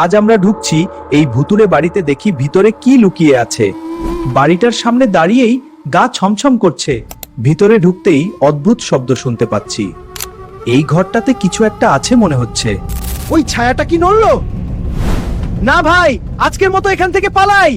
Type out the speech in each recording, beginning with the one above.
আজ আমরা ঢুকছি এই ভুতুড়ে বাড়িতে, দেখি ভিতরে কি লুকিয়ে আছে। বাড়িটার সামনে দাঁড়িয়েই গা ছমছম করছে। ভিতরে ঢুকতেই অদ্ভুত শব্দ শুনতে পাচ্ছি। এই ঘরটাতে কিছু একটা আছে মনে হচ্ছে। ওই ছায়াটা কি নড়লো? না ভাই, আজকের মতো এখান থেকে পালাই।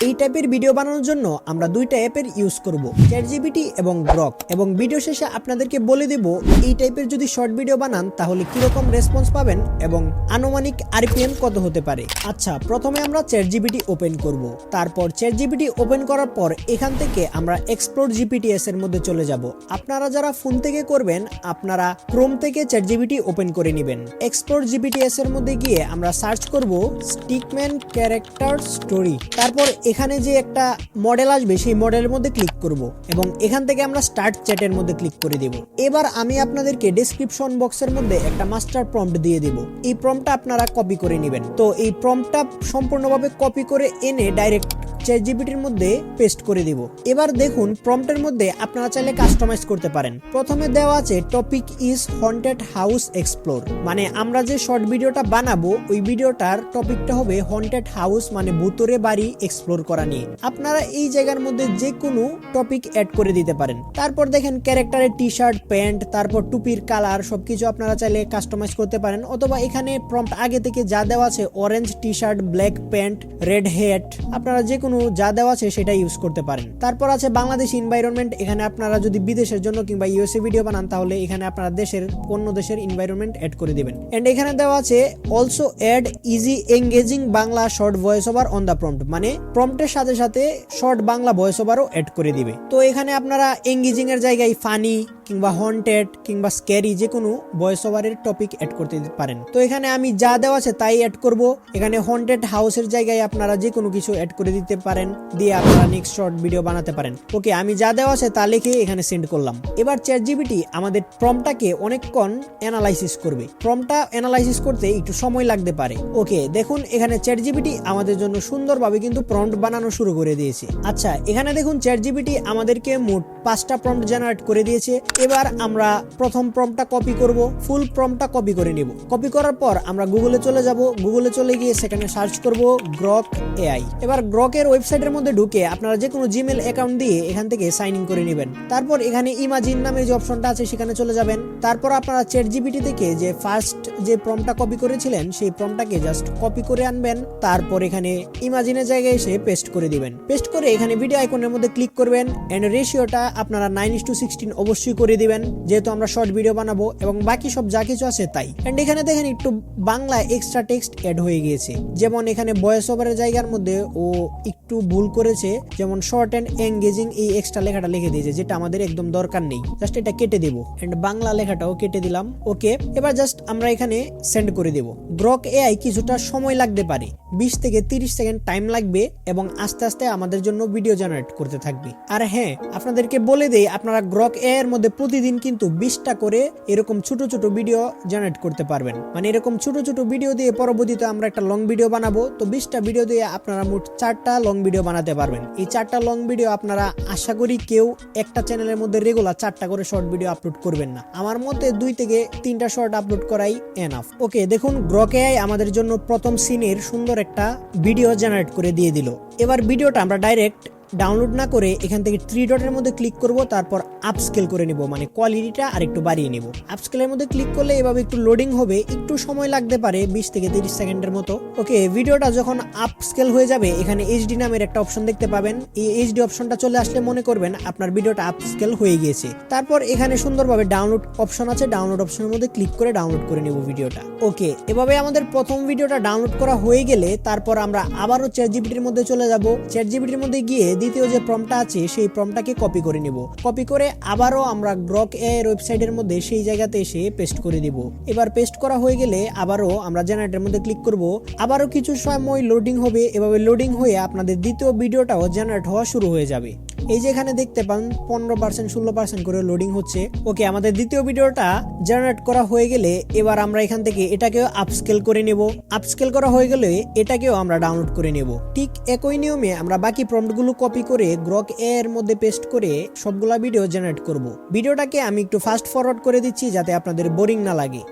এই টাইপের ভিডিও বানানোর জন্য আমরা দুইটা অ্যাপের ইউজ করব, চ্যাটজিপিটি এবং গ্রক। এবং ভিডিও শেষে আপনাদেরকে বলে দেব এই টাইপের যদি শর্ট ভিডিও বানান তাহলে কিরকম রেসপন্স পাবেন এবং আনুমানিক আরপিএম কত হতে পারে। আচ্ছা, প্রথমে আমরা চ্যাটজিপিটি ওপেন করব। তারপর চ্যাটজিপিটি ওপেন করার পর এখান থেকে আমরা এক্সপ্লোর জিপিটিএস এর মধ্যে চলে যাব। আপনারা যারা ফোন থেকে করবেন আপনারা ক্রোম থেকে চ্যাটজিপিটি ওপেন করে নেবেন। এক্সপ্লোর জিপিটিএস এর মধ্যে গিয়ে আমরা সার্চ করব স্টিকম্যান ক্যারেক্টার স্টোরি। তারপর এখানে যে একটা মডেল আসবে সেই মডেলের মধ্যে ক্লিক করব এবং এখান থেকে আমরা স্টার্ট চ্যাটের মধ্যে ক্লিক করে দেব। এবার আমি আপনাদেরকে ডেসক্রিপশন বক্সের মধ্যে একটা মাস্টার প্রম্পট দিয়ে দেব। এই প্রম্পটটা আপনারা কপি করে নেবেন। তো এই প্রম্পটটা সম্পূর্ণভাবে কপি করে এনে ডাইরেক্ট চ্যাটজিপিটির মধ্যে পেস্ট করে দিব। এবার দেখুন প্রম্পটের মধ্যে আপনারা চাইলে কাস্টমাইজ করতে পারেন। প্রথমে দেওয়া আছে topic is haunted house explore, মানে আমরা যে শর্ট ভিডিওটা বানাবো ওই ভিডিওটার টপিকটা হবে হন্টেড হাউস, মানে ভুতুড়ে বাড়ি এক্সপ্লোর করা নিয়ে। আপনারা এই জায়গার মধ্যে যে কোনো টপিক অ্যাড করে দিতে পারেন। তারপর দেখেন ক্যারেক্টারের টি শার্ট, প্যান্ট, তারপর টুপির কালার সবকিছু আপনারা চাইলে কাস্টমাইজ করতে পারেন। অথবা এখানে প্রম্পট আগে থেকে যা দেওয়া আছে orange T shirt, black pant, red hat, আপনারা যে কোনো যা দেওয়া আছে সেটা ইউজ করতে পারেন। তারপর আছে বাংলাদেশ এনভায়রনমেন্ট। এখানে আপনারা যদি বিদেশের জন্য কিংবা ইউএসএ ভিডিও বানান তাহলে এখানে আপনারা দেশের অন্য দেশের এনভায়রনমেন্ট অ্যাড করে দিবেন। এন্ড এখানে দেওয়া আছে also add easy engaging Bangla short voice over on the prompt, মানে প্রম্পটের সাথে সাথে শর্ট বাংলা ভয়েস ওভারও অ্যাড করে দিবে। তো এখানে আপনারা এঙ্গেজিং এর জায়গায় ফানি কিংবা হন্টেড কিংবা স্ক্যারি যে কোনো ভয়েস ওভারের টপিক অ্যাড করতে পারেন। তো এখানে আমি যা দেওয়া আছে তাই অ্যাড করব। এখানে হন্টেড হাউসের জায়গায় আপনারা যে কোনো কিছু অ্যাড করে দিতে পারেন, দিয়ে আপনারা নেক্সট শর্ট ভিডিও বানাতে পারেন। ওকে, আমি যা দেওয়া আছে তা লিখে এখানে সেন্ড করলাম। এবার চ্যাটজিপিটি আমাদের প্রম্পটটাকে অনেকক্ষণ অ্যানালাইসিস করবে। প্রম্পটটা অ্যানালাইসিস করতে একটু সময় লাগতে পারে। ওকে, দেখুন এখানে চ্যাটজিপিটি আমাদের জন্য সুন্দরভাবে কিন্তু প্রম্পট বানানো শুরু করে দিয়েছে। আচ্ছা, এখানে দেখুন চ্যাটজিপিটি আমাদেরকে মোট 5টা প্রম্পট জেনারেট করে দিয়েছে। এবার আমরা প্রথম প্রম্পটটা কপি করব, ফুল প্রম্পটটা কপি করে নিব। কপি করার পর আমরা গুগলে চলে যাব। গুগলে চলে গিয়ে সেখানে সার্চ করব গ্রক এআই। এবার গ্রকের ওয়েবসাইটের মধ্যে ঢুকে আপনারা যে কোনো জিমেল অ্যাকাউন্ট দিয়ে এখান থেকে সাইন ইন করে নেবেন। তারপর এখানে ইমাজিন নামে যে অপশনটা আছে সেখানে চলে যাবেন। তারপর আপনারা চ্যাটজিপিটি থেকে যে ফার্স্ট যে প্রম্পটটা কপি করেছিলেন সেই প্রম্পটটাকে জাস্ট কপি করে আনবেন। তারপর এখানে ইমাজিনের জায়গায় এসে পেস্ট করে দিবেন। পেস্ট করে এখানে ভিডিও আইকনের মধ্যে ক্লিক করবেন এন্ড রেশিওটা আপনারা 9:16 অবশ্যই করে দিবেন, যেহেতু আমরা শর্ট ভিডিও বানাবো, এবং বাকি সব যা কিছু আছে তাই। এন্ড এখানে দেখেন একটু বাংলা এক্সট্রা টেক্সট অ্যাড হয়ে গিয়েছে। যেমন এখানে ভয়েস ওভারের জায়গার মধ্যে ও একটু ভুল করেছে, যেমন শর্ট এন্ড এঙ্গেজিং এই এক্সট্রা লেখাটা লিখে দিয়েছে, যেটা আমাদের একদম দরকার নেই। জাস্ট এটা কেটে দেব এন্ড বাংলা লেখাটাও কেটে দিলাম। ওকে, এবার জাস্ট আমরা এখানে সেন্ড করে দেব। গ্রক এআই কিছুটা সময় লাগতে পারে, 20 থেকে 30 সেকেন্ড টাইম লাগবে এবং আস্তে আস্তে আমাদের জন্য ভিডিও জেনারেট করতে থাকবে। আর হ্যাঁ, আপনাদেরকে বলে দেই আপনারা গ্রক এআই এর মধ্যে প্রতিদিন কিন্তু 20টা করে এরকম ছোট ছোট ভিডিও জেনারেট করতে পারবেন। মানে এরকম ছোট ছোট ভিডিও দিয়ে পরবর্তীতে আমরা একটা লং ভিডিও বানাবো। তো 20টা ভিডিও দিয়ে আপনারা মোট 4টা লং ভিডিও বানাতে পারবেন। এই 4টা লং ভিডিও আপনারা আশা করি কেউ একটা চ্যানেলের মধ্যে রেগুলার 4টা করে শর্ট ভিডিও আপলোড করবেন না। আমার মতে 2 থেকে 3টা শর্ট আপলোড করাই এনাফ। ওকে, দেখুন গ্রক এআই আমাদের জন্য প্রথম সিনের সুন্দর একটা ভিডিও জেনারেট করে দিয়ে দিল। এবার ভিডিওটা আমরা ডাইরেক্ট ডাউনলোড না করে এখান থেকে 3 ডটের মধ্যে ক্লিক করব, তারপর আপস্কেল করে নিব, মানে কোয়ালিটিটা আরেকটু বাড়িয়ে নিব। আপস্কেলের মধ্যে ক্লিক করলে এভাবে একটু লোডিং হবে, একটু সময় লাগতে পারে 20 থেকে 30 সেকেন্ডের মতো। ওকে, ভিডিওটা যখন আপস্কেল হয়ে যাবে এখানে এইচডি নামের একটা অপশন দেখতে পাবেন। এই এইচডি অপশনটা চলে আসলে মনে করবেন আপনার ভিডিওটা আপস্কেল হয়ে গিয়েছে। তারপর এখানে সুন্দরভাবে ডাউনলোড অপশন আছে, ডাউনলোড অপশনের মধ্যে ক্লিক করে ডাউনলোড করে নিব ভিডিওটা। ওকে, এভাবে আমাদের প্রথম ভিডিওটা ডাউনলোড করা হয়ে গেলে তারপর আমরা আবারও চ্যাটজিপিটির মধ্যে চলে যাব। চ্যাটজিপিটির মধ্যে গিয়ে দ্বিতীয় যে প্রম্পটটা আছে সেই প্রম্পটটাকে কপি করে নিব। কপি করে আবারও আমরা গ্রক এআই এর ওয়েবসাইটের মধ্যে সেই জায়গাতে এসে পেস্ট করে দিব। এবার পেস্ট করা হয়ে গেলে আবারও আমরা জেনারেটরের মধ্যে ক্লিক করব। আবারও কিছু সময় লোডিং হবে। এভাবে লোডিং হয়ে আপনাদের দ্বিতীয় ভিডিওটাও জেনারেট হওয়া শুরু হয়ে যাবে। এই যে এখানে দেখতে পান 15% 16% করে লোডিং হচ্ছে। ওকে, আমাদের দ্বিতীয় ভিডিওটা জেনারেট করা হয়ে গেলে এবার আমরা এখান থেকে এটাকেও আপস্কেল করে নেব। আপস্কেল করা হয়ে গেলে এটাকেও আমরা ডাউনলোড করে নেব। ঠিক একই নিয়মে আমরা বাকি প্রম্পটগুলো কপি করে গ্রক এআই এর মধ্যে পেস্ট করে সবগুলা ভিডিও জেনারেট করব। ভিডিওটাকে আমি একটু ফাস্ট ফরওয়ার্ড করে দিচ্ছি যাতে আপনাদের বোরিং না লাগে।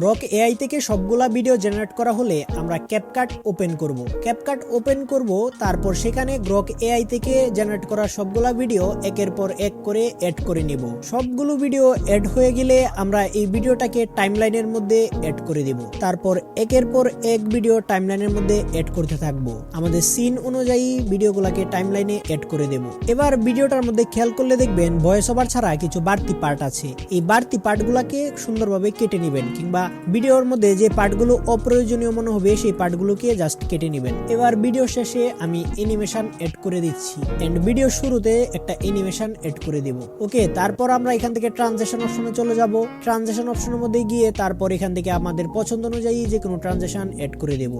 গ্রক এআই থেকে সবগুলা ভিডিও জেনারেট করা হলে আমরা ক্যাপকাট ওপেন করব। ক্যাপকাট ওপেন করব, তারপর সেখানে গ্রক এআই থেকে জেনারেট করা সবগুলা ভিডিও একের পর এক করে অ্যাড করে নিব। সবগুলো ভিডিও অ্যাড হয়ে গেলে আমরা এই ভিডিওটাকে টাইমলাইনের মধ্যে অ্যাড করে দিব। তারপর একের পর এক ভিডিও টাইমলাইনের মধ্যে অ্যাড করতে থাকবো। আমাদের সিন অনুযায়ী ভিডিওগুলোকে টাইমলাইনে অ্যাড করে দেব। এবার ভিডিওটার মধ্যে খেয়াল করলে দেখবেন ভয়েস ওভার ছাড়া কিছু বাড়তি পার্ট আছে। এই বাড়তি পার্টগুলোকে সুন্দরভাবে কেটে নেবেন, কিংবা ভিডিওর মধ্যে যে পার্টগুলো অপ্রয়োজনীয় মনে হবে সেই পার্টগুলোকে জাস্ট কেটে নেবেন। এবার ভিডিও শেষে আমি অ্যানিমেশন অ্যাড করে দিচ্ছি এন্ড ভিডিও শুরুতে একটা অ্যানিমেশন অ্যাড করে দিব। ওকে, তারপর আমরা এখান থেকে ট্রানজিশন অপশনে চলে যাব। ট্রানজিশন অপশনের মধ্যে গিয়ে তারপর এখান থেকে আমাদের পছন্দ অনুযায়ী যে কোনো ট্রানজিশন অ্যাড করে দেব।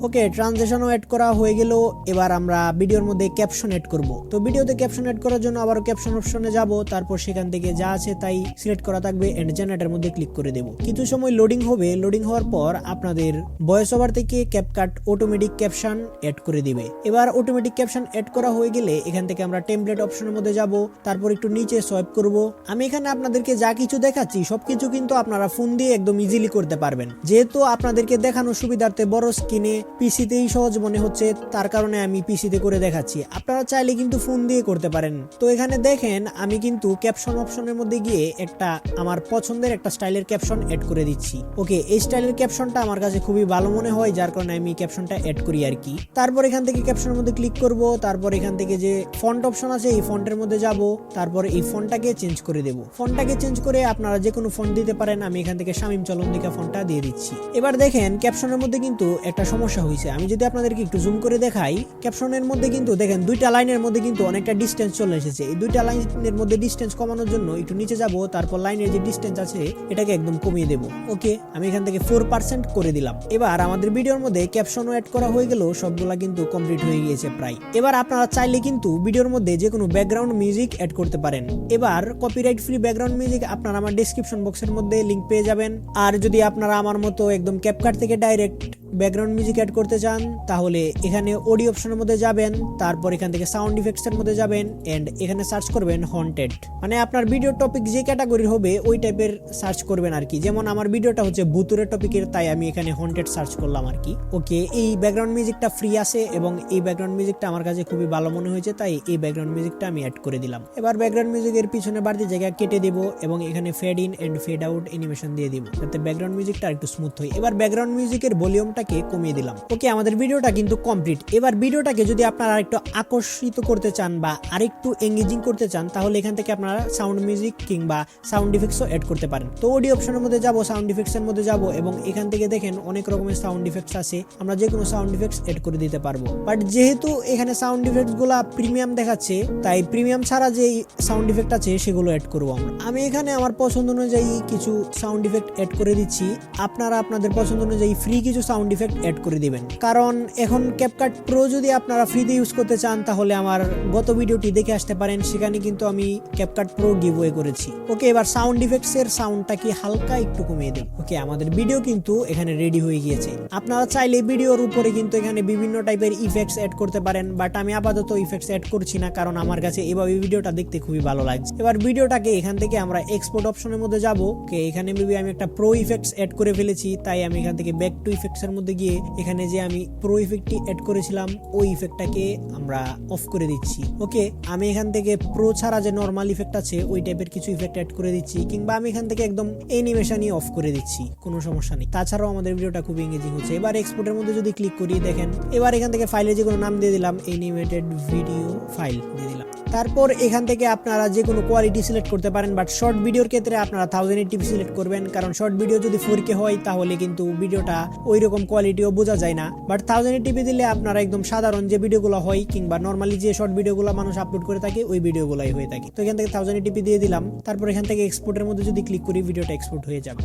ওকে, ট্রানজিশনও অ্যাড করা হয়ে গেল। এবার আমরা ভিডিওর মধ্যে ক্যাপশন অ্যাড করব। তো ভিডিওতে ক্যাপশন অ্যাড করার জন্য আবার ক্যাপশন অপশনে যাব, তারপর সেখান থেকে যা আছে তাই সিলেক্ট করা থাকবে এন্ড জেনারেটর মধ্যে ক্লিক করে দেব। কিছু সময় লোডিং হবে। লোডিং হওয়ার পর আপনাদের ভয়েস ওভার থেকে ক্যাপকাট অটোমেটিক ক্যাপশন অ্যাড করে দিবে। এবার অটোমেটিক ক্যাপশন অ্যাড করা হয়ে গেলে এখান থেকে আমরা টেমপ্লেট অপশনের মধ্যে যাব, তারপর একটু নিচে সোয়াইপ করব। আমি এখানে আপনাদেরকে যা কিছু দেখাচ্ছি সবকিছু কিন্তু আপনারা ফোন দিয়ে একদম ইজিলি করতে পারবেন। যেহেতু আপনাদেরকে দেখানোর সুবিধার্থে বড় স্ক্রিনে পিসিতেই সহজ মনে হচ্ছে, তার কারণে আমি পিসিতে করে দেখাচ্ছি। আপনারা চাইলে কিন্তু ফোন দিয়ে করতে পারেন। তো এখানে দেখেন আমি কিন্তু ক্যাপশন অপশনের মধ্যে গিয়ে একটা আমার পছন্দের একটা স্টাইলের ক্যাপশন অ্যাড করে দিচ্ছি। ওকে, এই স্টাইলের ক্যাপশনটা আমার কাছে খুবই ভালো মনে হয়, যার কারণে আমি ক্যাপশনটা অ্যাড করি আর কি। তারপর এখান থেকে ক্যাপশনের মধ্যে ক্লিক করব, তারপর এখান থেকে যে ফন্ট অপশন আছে এই ফন্টের মধ্যে যাব, তারপর এই ফন্টটাকে চেঞ্জ করে দেব। ফন্টটাকে চেঞ্জ করে আপনারা যে কোনো ফন্ট দিতে পারেন। আমি এখান থেকে শামীম চলন্দিকা ফন্টটা দিয়ে দিচ্ছি। এবার দেখেন ক্যাপশনের মধ্যে কিন্তু একটা সমস্যা হয়েছে। আমি যদি আপনাদেরকে একটু জুম করে দেখাই, ক্যাপশনের মধ্যে কিন্তু দেখেন দুইটা লাইনের মধ্যে কিন্তু অনেকটা ডিসটেন্স চলে এসেছে। এই দুইটা লাইনের মধ্যে ডিসটেন্স কমানোর জন্য একটু নিচে যাব, তারপর লাইনের যে ডিসটেন্স আছে এটাকে একদম কমিয়ে দেব। ওকে, আমি এখান থেকে 4% করে দিলাম। এবার আমাদের ভিডিওর মধ্যে ক্যাপশনও অ্যাড করা হয়ে গেল, সবগুলা কিন্তু কমপ্লিট হয়ে গিয়েছে প্রায়। এবার আপনারা চাইলে কিন্তু ভিডিওর মধ্যে যে কোনো ব্যাকগ্রাউন্ড মিউজিক অ্যাড করতে পারেন। এবার কপিরাইট ফ্রি ব্যাকগ্রাউন্ড মিউজিক আপনারা আমার ডেসক্রিপশন বক্সের মধ্যে লিংক পেয়ে যাবেন। আর যদি আপনারা আমার মতো একদম ক্যাপকাট থেকে ডাইরেক্ট ব্যাকগ্রাউন্ড মিউজিক অ্যাড করতে চান তাহলে এখানে অডিও অপশনের মধ্যে যাবেন, তারপর এখান থেকে সাউন্ড ইফেক্টস এর মধ্যে যাবেন এন্ড এখানে সার্চ করবেন হন্টেড। মানে আপনার ভিডিও টপিক যে ক্যাটাগরির হবে ওই টাইপের সার্চ করবেন আর কি। যেমন আমার ভিডিওটা হচ্ছে ভূতুরের টপিকের, তাই আমি এখানে হন্টেড সার্চ করলাম আর কি। ওকে, এই ব্যাকগ্রাউন্ড মিউজিকটা ফ্রি আছে এবং এই ব্যাকগ্রাউন্ড মিউজিকটা আমার কাছে খুবই ভালো মনে হয়েছে, তাই এই ব্যাকগ্রাউন্ড মিউজিকটা আমি অ্যাড করে দিলাম। এবার ব্যাকগ্রাউন্ড মিউজিকের পিছনে বাড়তি জায়গা কেটে দেব এবং এখানে fade in and fade out animation দিয়ে দিব, যাতে ব্যাকগ্রাউন্ড মিউজিকটা একটু স্মুথ হয়। এবার ব্যাকগ্রাউন্ড মিউজিকের ভলিউমটাকে কমিয়ে দিলাম। ওকে, আমাদের ভিডিওটা কিন্তু কমপ্লিট। এবার ভিডিওটাকে যদি আপনারা আরেকটু আকর্ষিত করতে চান বা আরেকটু এঙ্গেজিং করতে চান তাহলে এখান থেকে আপনারা সাউন্ড মিউজিক কিংবা সাউন্ড ইফেক্টসও অ্যাড করতে পারেন। তো অডিও অপশনের মধ্যে যাব, সাউন্ড ইফেক্টস এর মধ্যে যাব এবং এখান থেকে দেখেন অনেক রকমের সাউন্ড ইফেক্টস আছে, আমরা যে কোনো সাউন্ড ইফেক্টস অ্যাড করে দিতে পারবো। বাট যেহেতু এখানে সাউন্ড ইফেক্টস গুলা প্রিমিয়াম দেখাচ্ছে, তাই প্রিমিয়াম ছাড়া যে সাউন্ড ইফেক্ট আছে সেগুলো অ্যাড করবো আমরা। আমি এখানে আমার পছন্দ অনুযায়ী কিছু সাউন্ড ইফেক্ট অ্যাড করে দিচ্ছি। আপনারা আপনাদের পছন্দ অনুযায়ী ফ্রি কিছু সাউন্ড ইফেক্ট অ্যাড করে দিবেন, কারণ এখন ক্যাপকাট প্রো যদি আপনারা ফ্রিতে ইউজ করতে চান তাহলে আমার গত ভিডিওটি দেখে আসতে পারেন, সেখানে কিন্তু আমি ক্যাপকাট প্রো গিভওয়ে করেছি। ওকে, এবার সাউন্ড ইফেক্টস এর সাউন্ডটাকে হালকা একটু কমিয়ে দেব। ওকে, আমাদের ভিডিও কিন্তু এখানে রেডি হয়ে গিয়েছে। আপনারা চাইলে ভিডিওর উপরে কিন্তু এখানে বিভিন্ন টাইপের ইফেক্টস অ্যাড করতে পারেন, বাট আমি আপাতত ইফেক্টস অ্যাড করছি না, কারণ আমার কাছে এভাবে ভিডিওটা দেখতে খুবই ভালো লাগছে। এবার ভিডিওটাকে এখান থেকে আমরা এক্সপোর্ট অপশনের মধ্যে যাব। ওকে, এখানে মেবি আমি একটা প্রো ইফেক্টস অ্যাড করে ফেলেছি, তাই আমি এখান থেকে ব্যাক টু ইফেক্টস এর মধ্যে গিয়ে এখানে যে আমি প্রো ইফেক্টটি অ্যাড করেছিলাম ওই ইফেক্টটাকে আমরা অফ করে দিচ্ছি। ওকে, আমি এখান থেকে প্রো ছাড়া যে নরমাল ইফেক্ট আছে ওই টাইপের কিছু ইফেক্ট অ্যাড করে দিচ্ছি, কিংবা আমি এখান থেকে একদম অ্যানিমেশনই অফ করে দিচ্ছি, কোনো সমস্যা নেই। তাছাড়াও আমাদের ভিডিওটা খুব এঙ্গেজিং হচ্ছে। এবার এক্সপোর্টের মধ্যে যদি ক্লিক করি দেখেন, এবার এখান থেকে ফাইলের যে কোনো নাম দিয়ে দিলাম, অ্যানিমেটেড ভিডিও ফাইল দিয়ে দিলাম। তারপর এখান থেকে আপনারা যে কোনো কোয়ালিটি সিলেক্ট করতে পারেন, বাট শর্ট ভিডিওর ক্ষেত্রে আপনারা 1080p সিলেক্ট করবেন, কারণ শর্ট ভিডিও যদি 4K হয় তাহলে কিন্তু ভিডিওটা ওই রকম কোয়ালিটিও বোঝা যায় না। বাট 1080p দিলে আপনারা একদম সাধারণ যে ভিডিওগুলো হয় কিংবা নরমালি যে শর্ট ভিডিওগুলো মানুষ আপলোড করে থাকে ওই ভিডিওগুলাই হয়ে থাকে। তো এখান থেকে 1080p দিয়ে দিলাম। তারপর এখান থেকে এক্সপোর্টের মধ্যে যদি ক্লিক করি ভিডিওটা এক্সপোর্ট হয়ে যাবে।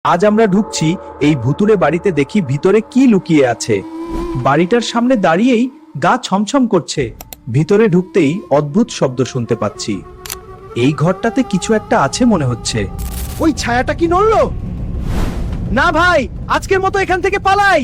আজ আমরা ঢুকছি এই ভুতুরে বাড়িতে, দেখি ভিতরে কি লুকিয়ে আছে। বাড়িটার সামনে দাঁড়িয়েই গা ছমছম করছে। ভিতরে ঢুকতেই অদ্ভুত শব্দ শুনতে পাচ্ছি। এই ঘরটাতে কিছু একটা আছে মনে হচ্ছে। ওই ছায়াটা কি নড়লো? না ভাই, আজকের মতো এখান থেকে পালাই।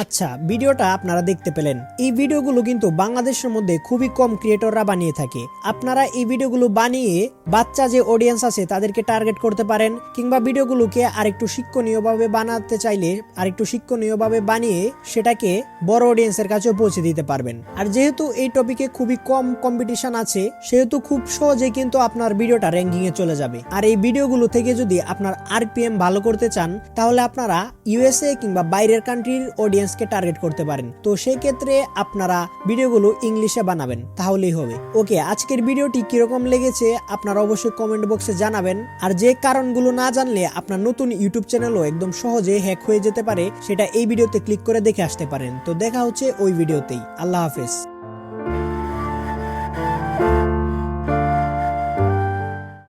আচ্ছা, ভিডিওটা আপনারা দেখতে পেলেন। এই ভিডিওগুলো কিন্তু বাংলাদেশের মধ্যে খুবই কম ক্রিয়েটররা বানিয়ে থাকে। আপনারা এই ভিডিওগুলো বানিয়ে বাচ্চা যে অডিয়েন্স আছে তাদেরকে টার্গেট করতে পারেন, কিংবা ভিডিওগুলোকে আরেকটু শিক্ষণীয়ভাবে বানাতে চাইলে আরেকটু শিক্ষণীয়ভাবে বানিয়ে সেটাকে বড় অডিয়েন্সের কাছেও পৌঁছে দিতে পারবেন। আর যেহেতু এই টপিকে খুবই কম কম্পিটিশন আছে, সেহেতু খুব সহজেই কিন্তু আপনার ভিডিওটা র্যাঙ্কিং এ চলে যাবে। আর এই ভিডিওগুলো থেকে যদি আপনার আরপিএম ভালো করতে চান, তাহলে আপনারা ইউএসএ কিংবা বাইরের কান্ট্রির অডিয়েন্সকে টার্গেট করতে পারেন। তো সেই ক্ষেত্রে আপনারা ভিডিওগুলো ইংলিশে বানাবেন, তাহলেই হবে। ওকে, আজকের ভিডিওটি কিরকম লেগেছে আপনারা অবশ্যই কমেন্ট বক্সে জানাবেন। আর যে কারণগুলো না জানলে আপনার নতুন ইউটিউব চ্যানেলও একদম সহজে হ্যাক হয়ে যেতে পারে, সেটা এই ভিডিওতে ক্লিক করে দেখে আসতে পারেন। তো দেখা হচ্ছে ওই ভিডিওতেই। আল্লাহ হাফেজ।